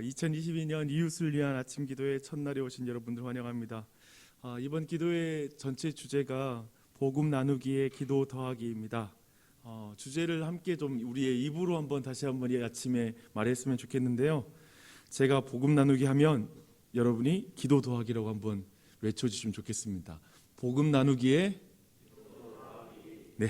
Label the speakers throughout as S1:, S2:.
S1: 2022년 이웃을 위한 아침 기도회 첫날에 오신 여러분들 환영합니다. 이번 기도회 전체 주제가 복음 나누기의 기도 더하기입니다. 주제를 함께 좀 우리의 입으로 다시 한번 이 아침에 말했으면 좋겠는데요. 제가 복음 나누기 하면 여러분이 기도 더하기라고 한번 외쳐주시면 좋겠습니다. 복음 나누기의 네.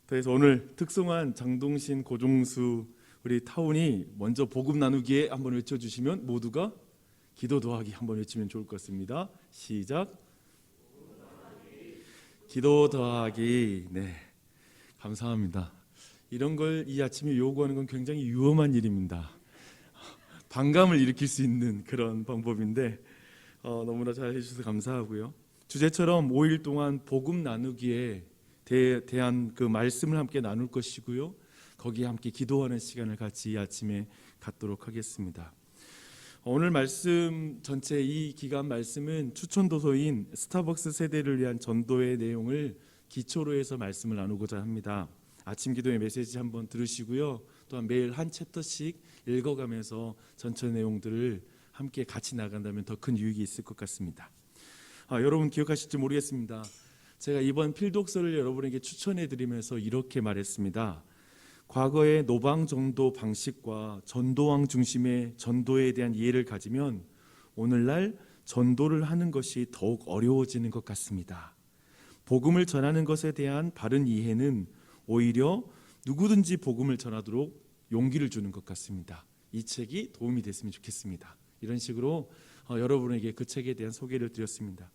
S1: 그래서 오늘 특송한 장동신, 고종수 우리 타운이 먼저 복음 나누기에 한번 외쳐주시면 모두가 기도 더하기 한번 외치면 좋을 것 같습니다. 시작. 기도 더하기. 네, 감사합니다. 이런 걸 이 아침에 요구하는 건 굉장히 위험한 일입니다. 반감을 일으킬 수 있는 그런 방법인데 너무나 잘 해주셔서 감사하고요. 주제처럼 5일 동안 복음 나누기에 대한 그 말씀을 함께 나눌 것이고요. 거기에 함께 기도하는 시간을 같이 이 아침에 갖도록 하겠습니다. 오늘 말씀 전체 이 기간 말씀은 추천도서인 스타벅스 세대를 위한 전도의 내용을 기초로 해서 말씀을 나누고자 합니다. 아침 기도의 메시지 한번 들으시고요. 또한 매일 한 챕터씩 읽어가면서 전체 내용들을 함께 같이 나간다면 더 큰 유익이 있을 것 같습니다. 여러분 기억하실지 모르겠습니다. 제가 이번 필독서를 여러분에게 추천해 드리면서 이렇게 말했습니다. 과거의 노방 전도 방식과 전도왕 중심의 전도에 대한 이해를 가지면 오늘날 전도를 하는 것이 더욱 어려워지는 것 같습니다. 복음을 전하는 것에 대한 바른 이해는 오히려 누구든지 복음을 전하도록 용기를 주는 것 같습니다. 이 책이 도움이 됐으면 좋겠습니다. 이런 식으로 여러분에게 그 책에 대한 소개를 드렸습니다.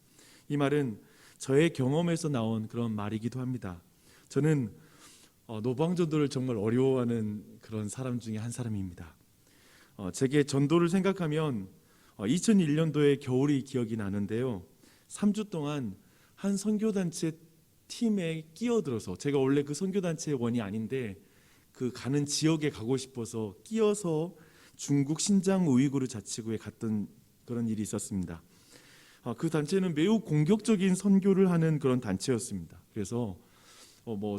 S1: 이 말은 저의 경험에서 나온 그런 말이기도 합니다. 저는 노방전도를 정말 어려워하는 그런 사람 중에 한 사람입니다. 제게 전도를 생각하면 2001년도에 겨울이 기억이 나는데요. 3주 동안 한 선교단체 팀에 끼어들어서, 제가 원래 그 선교단체의 원이 아닌데 그 가는 지역에 가고 싶어서 끼어서 중국 신장 우이구르 자치구에 갔던 그런 일이 있었습니다. 그 단체는 매우 공격적인 선교를 하는 그런 단체였습니다. 그래서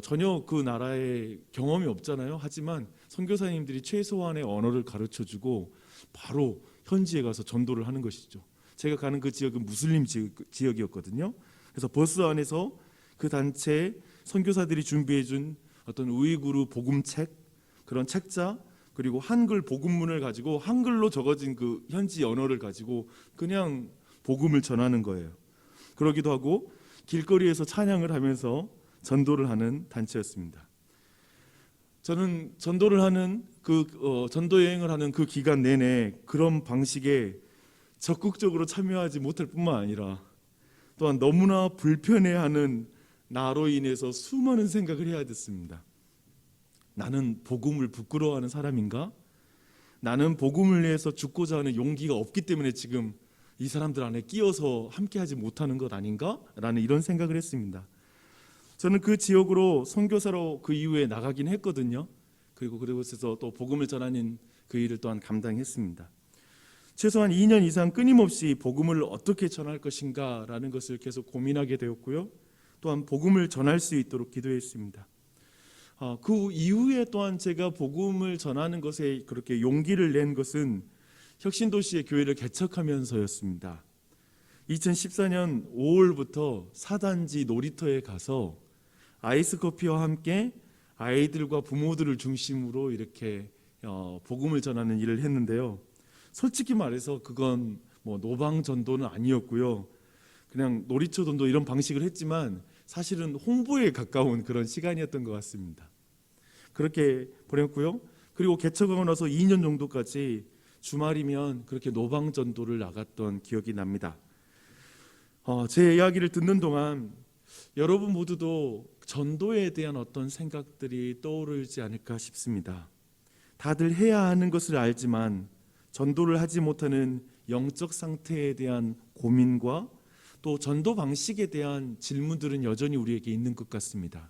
S1: 전혀 그 나라에 경험이 없잖아요. 하지만 선교사님들이 최소한의 언어를 가르쳐주고 바로 현지에 가서 전도를 하는 것이죠. 제가 가는 그 지역은 무슬림 지역이었거든요. 그래서 버스 안에서 그 단체 선교사들이 준비해준 어떤 우이구르 복음책, 그런 책자, 그리고 한글 복음문을 가지고 한글로 적어진 그 현지 언어를 가지고 그냥 복음을 전하는 거예요. 그러기도 하고 길거리에서 찬양을 하면서 전도를 하는 단체였습니다. 저는 전도를 하는 전도 여행을 하는 그 기간 내내 그런 방식에 적극적으로 참여하지 못할 뿐만 아니라 또한 너무나 불편해하는 나로 인해서 수많은 생각을 해야 됐습니다. 나는 복음을 부끄러워하는 사람인가? 나는 복음을 위해서 죽고자 하는 용기가 없기 때문에 지금 이 사람들 안에 끼어서 함께하지 못하는 것 아닌가? 라는 이런 생각을 했습니다. 저는 그 지역으로 선교사로 그 이후에 나가긴 했거든요. 그리고 그곳에서 또 복음을 전하는 그 일을 또한 감당했습니다. 최소한 2년 이상 끊임없이 복음을 어떻게 전할 것인가 라는 것을 계속 고민하게 되었고요. 또한 복음을 전할 수 있도록 기도했습니다. 그 이후에 또한 제가 복음을 전하는 것에 그렇게 용기를 낸 것은 혁신도시의 교회를 개척하면서였습니다. 2014년 5월부터 사단지 놀이터에 가서 아이스커피와 함께 아이들과 부모들을 중심으로 이렇게 복음을 전하는 일을 했는데요. 솔직히 말해서 그건 노방 전도는 아니었고요. 그냥 놀이터 전도 이런 방식을 했지만 사실은 홍보에 가까운 그런 시간이었던 것 같습니다. 그렇게 보냈고요. 그리고 개척하고 나서 2년 정도까지 주말이면 그렇게 노방 전도를 나갔던 기억이 납니다. 제 이야기를 듣는 동안 여러분 모두도 전도에 대한 어떤 생각들이 떠오르지 않을까 싶습니다. 다들 해야 하는 것을 알지만 전도를 하지 못하는 영적 상태에 대한 고민과 또 전도 방식에 대한 질문들은 여전히 우리에게 있는 것 같습니다.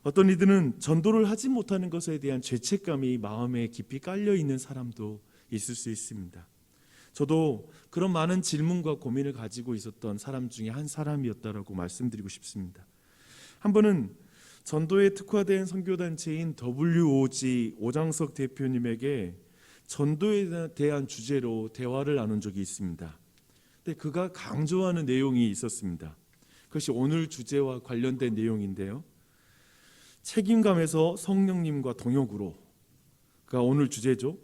S1: 어떤 이들은 전도를 하지 못하는 것에 대한 죄책감이 마음에 깊이 깔려 있는 사람도 있을 수 있습니다. 저도 그런 많은 질문과 고민을 가지고 있었던 사람 중에 한 사람이었다라고 말씀드리고 싶습니다. 한 번은 전도에 특화된 선교단체인 WOG 오장석 대표님에게 전도에 대한 주제로 대화를 나눈 적이 있습니다. 근데 그가 강조하는 내용이 있었습니다. 그것이 오늘 주제와 관련된 내용인데요. 책임감에서 성령님과 동역으로, 가 오늘 주제죠.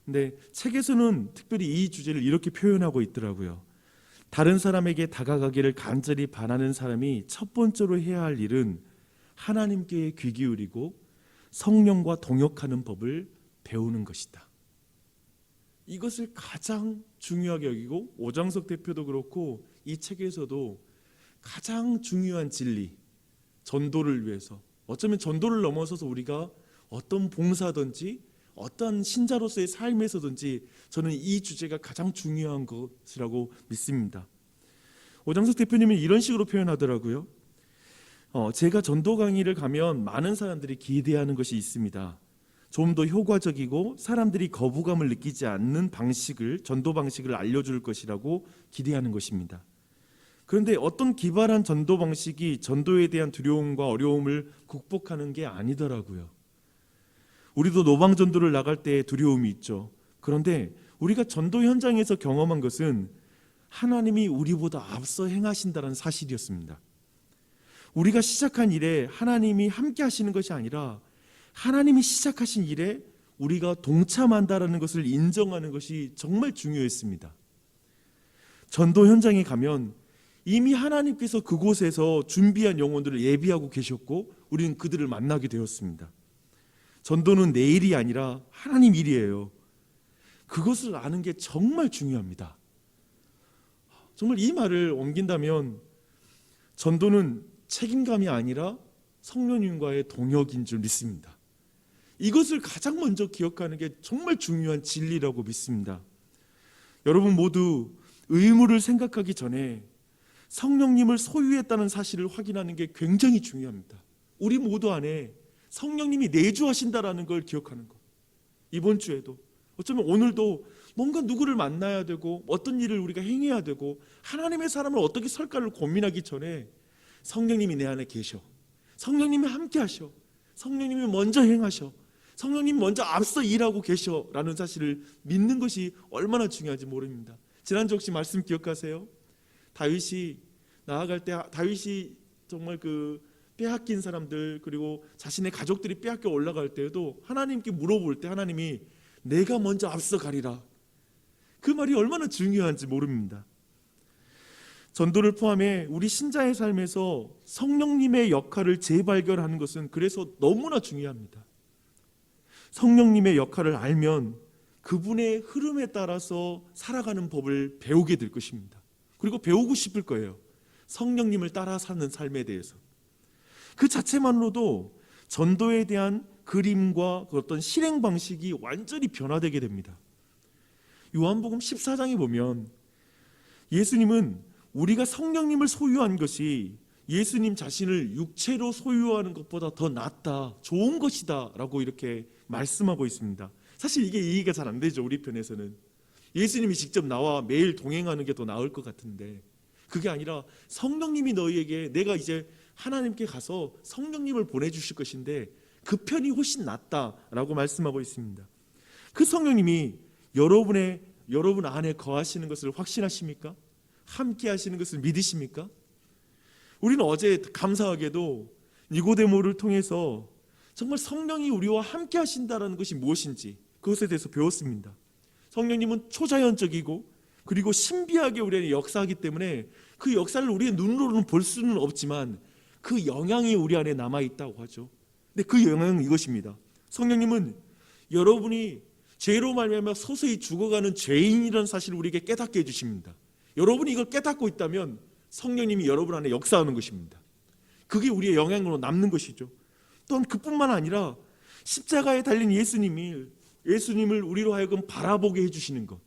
S1: 근데 책에서는 특별히 이 주제를 이렇게 표현하고 있더라고요. 다른 사람에게 다가가기를 간절히 바라는 사람이 첫 번째로 해야 할 일은 하나님께 귀 기울이고 성령과 동역하는 법을 배우는 것이다. 이것을 가장 중요하게 여기고, 오장석 대표도 그렇고 이 책에서도 가장 중요한 진리, 전도를 위해서, 어쩌면 전도를 넘어서서 우리가 어떤 봉사든지 어떤 신자로서의 삶에서든지 저는 이 주제가 가장 중요한 것이라고 믿습니다. 오장석 대표님이 이런 식으로 표현하더라고요. 제가 전도 강의를 가면 많은 사람들이 기대하는 것이 있습니다. 좀 더 효과적이고 사람들이 거부감을 느끼지 않는 방식을, 전도 방식을 알려줄 것이라고 기대하는 것입니다. 그런데 어떤 기발한 전도 방식이 전도에 대한 두려움과 어려움을 극복하는 게 아니더라고요. 우리도 노방전도를 나갈 때 두려움이 있죠. 그런데 우리가 전도 현장에서 경험한 것은 하나님이 우리보다 앞서 행하신다는 사실이었습니다. 우리가 시작한 일에 하나님이 함께 하시는 것이 아니라 하나님이 시작하신 일에 우리가 동참한다는 것을 인정하는 것이 정말 중요했습니다. 전도 현장에 가면 이미 하나님께서 그곳에서 준비한 영혼들을 예비하고 계셨고 우리는 그들을 만나게 되었습니다. 전도는 내 일이 아니라 하나님 일이에요. 그것을 아는 게 정말 중요합니다. 정말 이 말을 옮긴다면 전도는 책임감이 아니라 성령님과의 동역인 줄 믿습니다. 이것을 가장 먼저 기억하는 게 정말 중요한 진리라고 믿습니다. 여러분 모두 의무를 생각하기 전에 성령님을 소유했다는 사실을 확인하는 게 굉장히 중요합니다. 우리 모두 안에 성령님이 내주하신다라는 걸 기억하는 것. 이번 주에도 어쩌면 오늘도 뭔가 누구를 만나야 되고 어떤 일을 우리가 행해야 되고 하나님의 사람을 어떻게 설까를 고민하기 전에 성령님이 내 안에 계셔, 성령님이 함께 하셔, 성령님이 먼저 행하셔, 성령님이 먼저 앞서 일하고 계셔라는 사실을 믿는 것이 얼마나 중요한지 모릅니다. 지난주 혹시 말씀 기억하세요? 다윗이 나아갈 때, 다윗이 정말 그 빼앗긴 사람들 그리고 자신의 가족들이 빼앗겨 올라갈 때에도 하나님께 물어볼 때 하나님이 내가 먼저 앞서 가리라. 그 말이 얼마나 중요한지 모릅니다. 전도를 포함해 우리 신자의 삶에서 성령님의 역할을 재발견하는 것은 그래서 너무나 중요합니다. 성령님의 역할을 알면 그분의 흐름에 따라서 살아가는 법을 배우게 될 것입니다. 그리고 배우고 싶을 거예요. 성령님을 따라 사는 삶에 대해서. 그 자체만으로도 전도에 대한 그림과 그 어떤 실행 방식이 완전히 변화되게 됩니다. 요한복음 14장에 보면 예수님은 우리가 성령님을 소유한 것이 예수님 자신을 육체로 소유하는 것보다 더 낫다, 좋은 것이다 라고 이렇게 말씀하고 있습니다. 사실 이게 이해가 잘 안 되죠. 우리 편에서는 예수님이 직접 나와 매일 동행하는 게 더 나을 것 같은데 그게 아니라 성령님이 너희에게, 내가 이제 하나님께 가서 성령님을 보내주실 것인데 그 편이 훨씬 낫다라고 말씀하고 있습니다. 그 성령님이 여러분 안에 거하시는 것을 확신하십니까? 함께 하시는 것을 믿으십니까? 우리는 어제 감사하게도 니고데모를 통해서 정말 성령이 우리와 함께 하신다는 것이 무엇인지 그것에 대해서 배웠습니다. 성령님은 초자연적이고 그리고 신비하게 우리 안에 역사하기 때문에 그 역사를 우리의 눈으로는 볼 수는 없지만 그 영향이 우리 안에 남아있다고 하죠. 근데 그 영향은 이것입니다. 성령님은 여러분이 죄로 말미암아 서서히 죽어가는 죄인이라는 사실을 우리에게 깨닫게 해주십니다. 여러분이 이걸 깨닫고 있다면 성령님이 여러분 안에 역사하는 것입니다. 그게 우리의 영향으로 남는 것이죠. 또한 그뿐만 아니라 십자가에 달린 예수님을 우리로 하여금 바라보게 해주시는 것,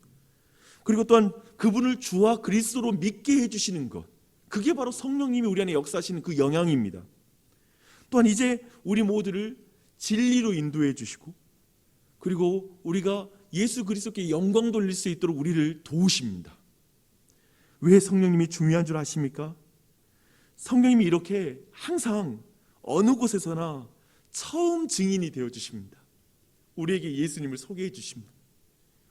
S1: 그리고 또한 그분을 주와 그리스도로 믿게 해주시는 것, 그게 바로 성령님이 우리 안에 역사하시는 그 영향입니다. 또한 이제 우리 모두를 진리로 인도해 주시고 그리고 우리가 예수 그리스도께 영광 돌릴 수 있도록 우리를 도우십니다. 왜 성령님이 중요한 줄 아십니까? 성령님이 이렇게 항상 어느 곳에서나 처음 증인이 되어 주십니다. 우리에게 예수님을 소개해 주십니다.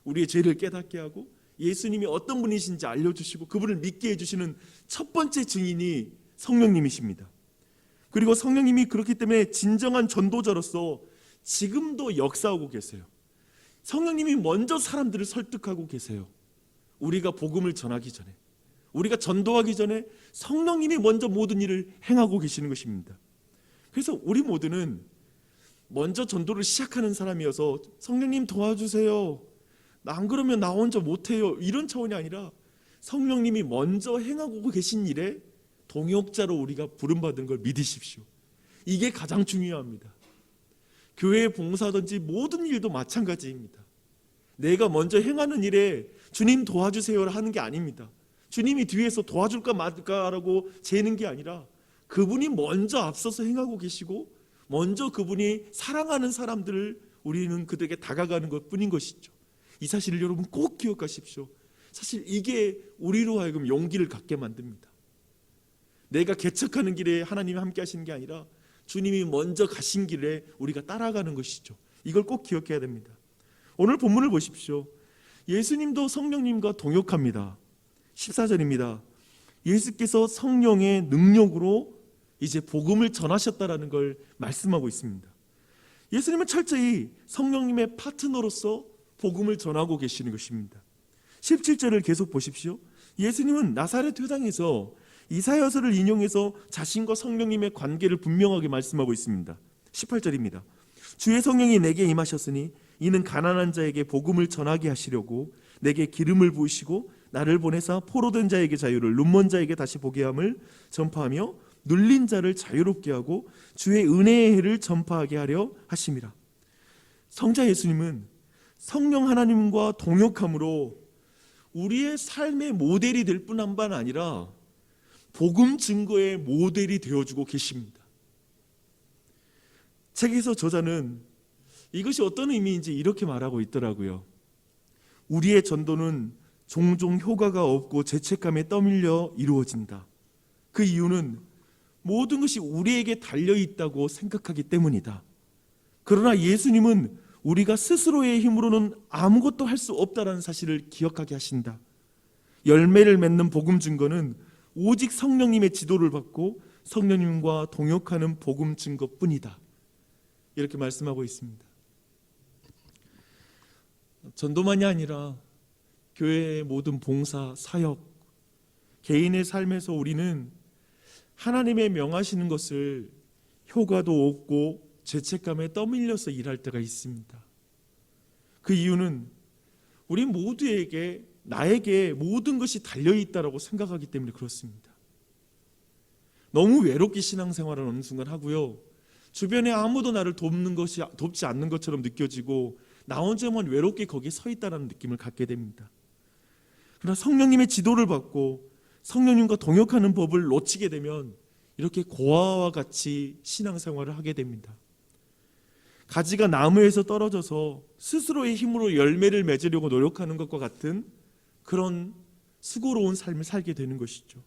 S1: 우리의 죄를 깨닫게 하고 예수님이 어떤 분이신지 알려주시고 그분을 믿게 해주시는 첫 번째 증인이 성령님이십니다. 그리고 성령님이 그렇기 때문에 진정한 전도자로서 지금도 역사하고 계세요. 성령님이 먼저 사람들을 설득하고 계세요. 우리가 복음을 전하기 전에, 우리가 전도하기 전에 성령님이 먼저 모든 일을 행하고 계시는 것입니다. 그래서 우리 모두는 먼저 전도를 시작하는 사람이어서 성령님 도와주세요, 안 그러면 나 혼자 못해요, 이런 차원이 아니라 성령님이 먼저 행하고 계신 일에 동역자로 우리가 부름받은 걸 믿으십시오. 이게 가장 중요합니다. 교회에 봉사하든지 모든 일도 마찬가지입니다. 내가 먼저 행하는 일에 주님 도와주세요 하는 게 아닙니다. 주님이 뒤에서 도와줄까 말까라고 재는 게 아니라 그분이 먼저 앞서서 행하고 계시고 먼저 그분이 사랑하는 사람들을 우리는 그들에게 다가가는 것뿐인 것이죠. 이 사실을 여러분 꼭 기억하십시오. 사실 이게 우리로 하여금 용기를 갖게 만듭니다. 내가 개척하는 길에 하나님이 함께 하시는 게 아니라 주님이 먼저 가신 길에 우리가 따라가는 것이죠. 이걸 꼭 기억해야 됩니다. 오늘 본문을 보십시오. 예수님도 성령님과 동역합니다. 14절입니다. 예수께서 성령의 능력으로 이제 복음을 전하셨다라는 걸 말씀하고 있습니다. 예수님은 철저히 성령님의 파트너로서 복음을 전하고 계시는 것입니다. 17절을 계속 보십시오. 예수님은 나사렛 회당에서 이사야서를 인용해서 자신과 성령님의 관계를 분명하게 말씀하고 있습니다. 18절입니다. 주의 성령이 내게 임하셨으니 이는 가난한 자에게 복음을 전하게 하시려고 내게 기름을 부으시고 나를 보내사 포로된 자에게 자유를, 눈먼 자에게 다시 보게 함을 전파하며 눌린 자를 자유롭게 하고 주의 은혜의 해를 전파하게 하려 하심이라. 성자 예수님은 성령 하나님과 동역함으로 우리의 삶의 모델이 될 뿐만 아니라 복음 증거의 모델이 되어주고 계십니다. 책에서 저자는 이것이 어떤 의미인지 이렇게 말하고 있더라고요. 우리의 전도는 종종 효과가 없고 죄책감에 떠밀려 이루어진다. 그 이유는 모든 것이 우리에게 달려있다고 생각하기 때문이다. 그러나 예수님은 우리가 스스로의 힘으로는 아무것도 할 수 없다는 사실을 기억하게 하신다. 열매를 맺는 복음 증거는 오직 성령님의 지도를 받고 성령님과 동역하는 복음 증거뿐이다. 이렇게 말씀하고 있습니다. 전도만이 아니라 교회의 모든 봉사, 사역, 개인의 삶에서 우리는 하나님의 명하시는 것을 효과도 없고 죄책감에 떠밀려서 일할 때가 있습니다. 그 이유는 우리 모두에게 나에게 모든 것이 달려있다라고 생각하기 때문에 그렇습니다. 너무 외롭게 신앙생활을 어느 순간 하고요, 주변에 아무도 나를 돕지 않는 것처럼 느껴지고 나 혼자만 외롭게 거기에 서 있다는 느낌을 갖게 됩니다. 그러나 성령님의 지도를 받고 성령님과 동역하는 법을 놓치게 되면 이렇게 고아와 같이 신앙생활을 하게 됩니다. 가지가 나무에서 떨어져서 스스로의 힘으로 열매를 맺으려고 노력하는 것과 같은 그런 수고로운 삶을 살게 되는 것이죠.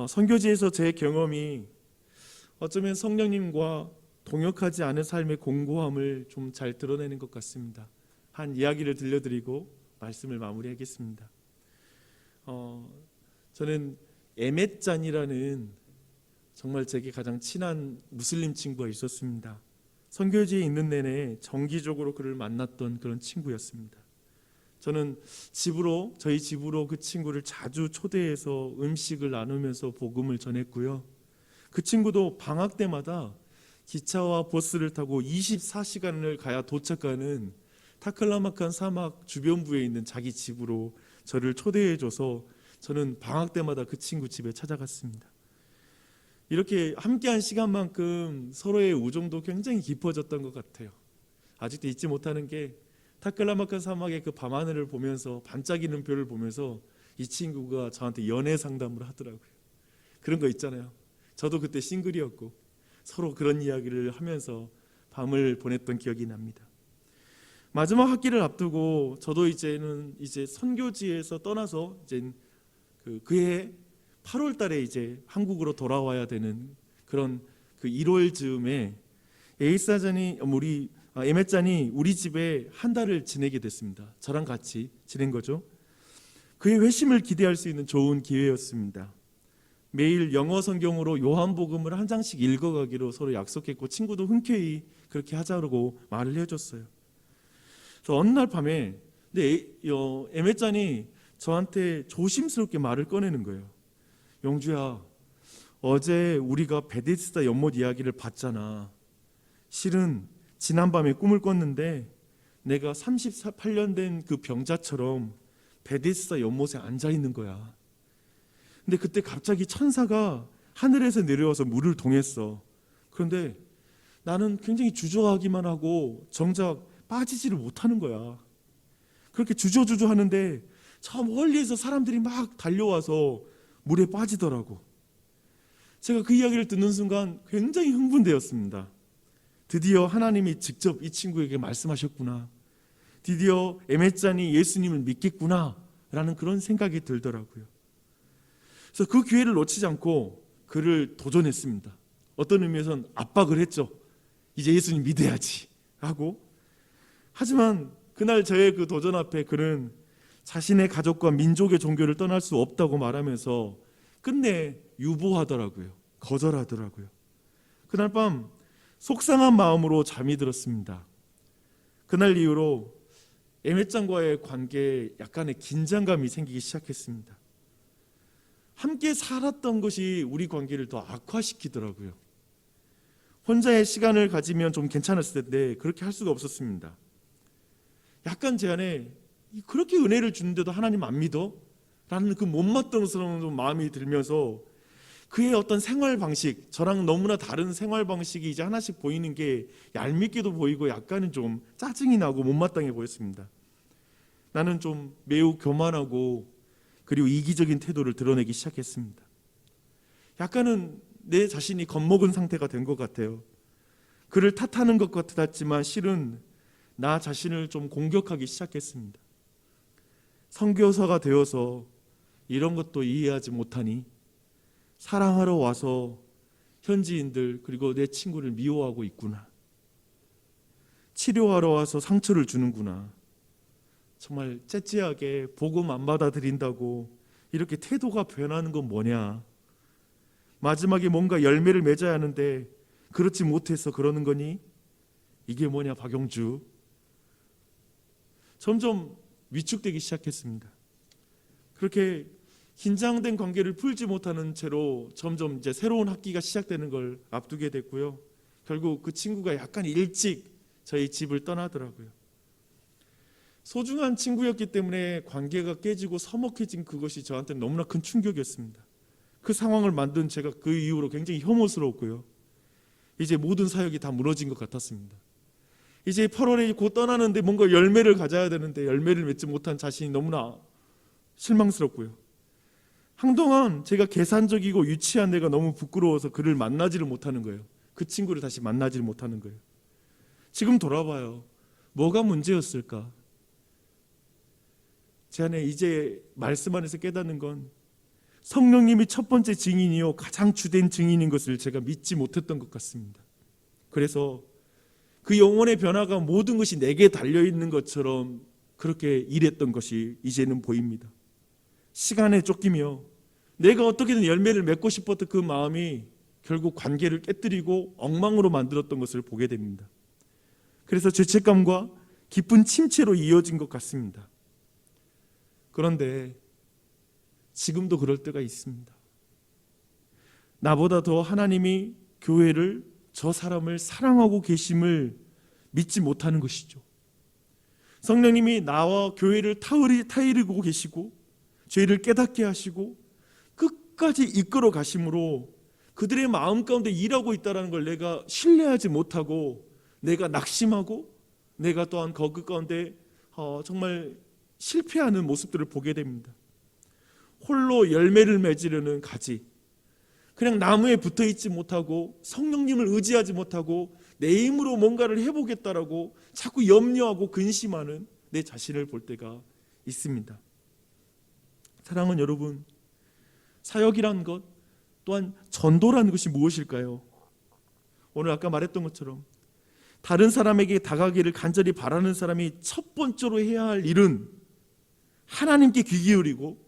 S1: 선교지에서 제 경험이 어쩌면 성령님과 동역하지 않은 삶의 공고함을 좀 잘 드러내는 것 같습니다. 한 이야기를 들려드리고 말씀을 마무리하겠습니다. 저는 에멧잔이라는 정말 제게 가장 친한 무슬림 친구가 있었습니다. 선교지에 있는 내내 정기적으로 그를 만났던 그런 친구였습니다. 저는 저희 집으로 그 친구를 자주 초대해서 음식을 나누면서 복음을 전했고요. 그 친구도 방학 때마다 기차와 버스를 타고 24시간을 가야 도착하는 타클라마칸 사막 주변부에 있는 자기 집으로 저를 초대해줘서 저는 방학 때마다 그 친구 집에 찾아갔습니다. 이렇게 함께한 시간만큼 서로의 우정도 굉장히 깊어졌던 것 같아요. 아직도 잊지 못하는 게 타클라마칸 사막의 그 밤하늘을 보면서 반짝이는 별을 보면서 이 친구가 저한테 연애 상담을 하더라고요. 그런 거 있잖아요. 저도 그때 싱글이었고 서로 그런 이야기를 하면서 밤을 보냈던 기억이 납니다. 마지막 학기를 앞두고 저도 이제 선교지에서 떠나서 이제 그해 8월 달에 이제 한국으로 돌아와야 되는 그런 그 1월 즈음에 에이사잔이 우리 에메짠이 우리 집에 한 달을 지내게 됐습니다. 저랑 같이 지낸 거죠. 그의 회심을 기대할 수 있는 좋은 기회였습니다. 매일 영어 성경으로 요한복음을 한 장씩 읽어가기로 서로 약속했고 친구도 흔쾌히 그렇게 하자고 말을 해줬어요. 그래서 어느 날 밤에 에메짠이 저한테 조심스럽게 말을 꺼내는 거예요. 영주야, 어제 우리가 베데스다 연못 이야기를 봤잖아. 실은 지난밤에 꿈을 꿨는데 내가 38년 된 그 병자처럼 베데스다 연못에 앉아 있는 거야. 근데 그때 갑자기 천사가 하늘에서 내려와서 물을 동했어. 그런데 나는 굉장히 주저하기만 하고 정작 빠지지를 못하는 거야. 그렇게 주저주저 하는데 저 멀리에서 사람들이 막 달려와서 물에 빠지더라고. 제가 그 이야기를 듣는 순간 굉장히 흥분되었습니다. 드디어 하나님이 직접 이 친구에게 말씀하셨구나. 드디어 에메짠이 예수님을 믿겠구나 라는 그런 생각이 들더라고요. 그래서 그 기회를 놓치지 않고 그를 도전했습니다. 어떤 의미에서는 압박을 했죠. 이제 예수님 믿어야지 하고. 하지만 그날 저의 그 도전 앞에 그는 자신의 가족과 민족의 종교를 떠날 수 없다고 말하면서 끝내 유보하더라고요. 거절하더라고요. 그날 밤 속상한 마음으로 잠이 들었습니다. 그날 이후로 에메짠과의 관계에 약간의 긴장감이 생기기 시작했습니다. 함께 살았던 것이 우리 관계를 더 악화시키더라고요. 혼자의 시간을 가지면 좀 괜찮았을 텐데 그렇게 할 수가 없었습니다. 약간 제 안에 그렇게 은혜를 주는데도 하나님 안 믿어? 라는 그 못마땅스러운 마음이 들면서 그의 어떤 생활 방식, 저랑 너무나 다른 생활 방식이 이제 하나씩 보이는 게 얄밉게도 보이고 약간은 좀 짜증이 나고 못마땅해 보였습니다. 나는 좀 매우 교만하고 그리고 이기적인 태도를 드러내기 시작했습니다. 약간은 내 자신이 겁먹은 상태가 된 것 같아요. 그를 탓하는 것 같았지만 실은 나 자신을 좀 공격하기 시작했습니다. 선교사가 되어서 이런 것도 이해하지 못하니 사랑하러 와서 현지인들 그리고 내 친구를 미워하고 있구나. 치료하러 와서 상처를 주는구나. 정말 째째하게 복음 안 받아들인다고 이렇게 태도가 변하는 건 뭐냐. 마지막에 뭔가 열매를 맺어야 하는데 그렇지 못해서 그러는 거니? 이게 뭐냐 박영주. 점점 위축되기 시작했습니다. 그렇게 긴장된 관계를 풀지 못하는 채로 점점 이제 새로운 학기가 시작되는 걸 앞두게 됐고요. 결국 그 친구가 약간 일찍 저희 집을 떠나더라고요. 소중한 친구였기 때문에 관계가 깨지고 서먹해진 그것이 저한테는 너무나 큰 충격이었습니다. 그 상황을 만든 제가 그 이후로 굉장히 혐오스러웠고요. 이제 모든 사역이 다 무너진 것 같았습니다. 이제 8월에 곧 떠나는데 뭔가 열매를 가져야 되는데 열매를 맺지 못한 자신이 너무나 실망스럽고요. 한동안 제가 계산적이고 유치한 내가 너무 부끄러워서 그를 만나지를 못하는 거예요. 그 친구를 다시 만나지를 못하는 거예요. 지금 돌아봐요. 뭐가 문제였을까? 제 안에 이제 말씀 안에서 깨닫는 건 성령님이 첫 번째 증인이요 가장 주된 증인인 것을 제가 믿지 못했던 것 같습니다. 그래서 그 영혼의 변화가 모든 것이 내게 달려있는 것처럼 그렇게 일했던 것이 이제는 보입니다. 시간에 쫓기며 내가 어떻게든 열매를 맺고 싶었던 그 마음이 결국 관계를 깨뜨리고 엉망으로 만들었던 것을 보게 됩니다. 그래서 죄책감과 깊은 침체로 이어진 것 같습니다. 그런데 지금도 그럴 때가 있습니다. 나보다 더 하나님이 교회를, 저 사람을 사랑하고 계심을 믿지 못하는 것이죠. 성령님이 나와 교회를 타이르고 계시고 죄를 깨닫게 하시고 끝까지 이끌어 가심으로 그들의 마음 가운데 일하고 있다는 걸 내가 신뢰하지 못하고 내가 낙심하고 내가 또한 그 가운데 정말 실패하는 모습들을 보게 됩니다. 홀로 열매를 맺으려는 가지, 그냥 나무에 붙어있지 못하고 성령님을 의지하지 못하고 내 힘으로 뭔가를 해보겠다라고 자꾸 염려하고 근심하는 내 자신을 볼 때가 있습니다. 사랑하는 여러분, 사역이란 것 또한 전도라는 것이 무엇일까요? 오늘 아까 말했던 것처럼 다른 사람에게 다가가기를 간절히 바라는 사람이 첫 번째로 해야 할 일은 하나님께 귀 기울이고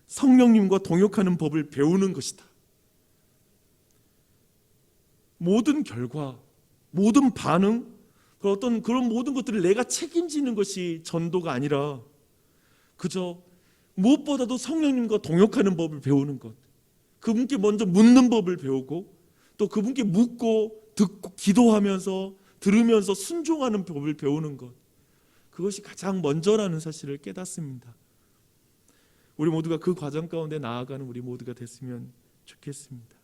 S1: 성령님과 동역하는 법을 배우는 것이다. 모든 결과, 모든 반응, 어떤 그런 모든 것들을 내가 책임지는 것이 전도가 아니라 그저 무엇보다도 성령님과 동역하는 법을 배우는 것, 그분께 먼저 묻는 법을 배우고 또 그분께 묻고 듣고 기도하면서 들으면서 순종하는 법을 배우는 것, 그것이 가장 먼저라는 사실을 깨닫습니다. 우리 모두가 그 과정 가운데 나아가는 우리 모두가 됐으면 좋겠습니다.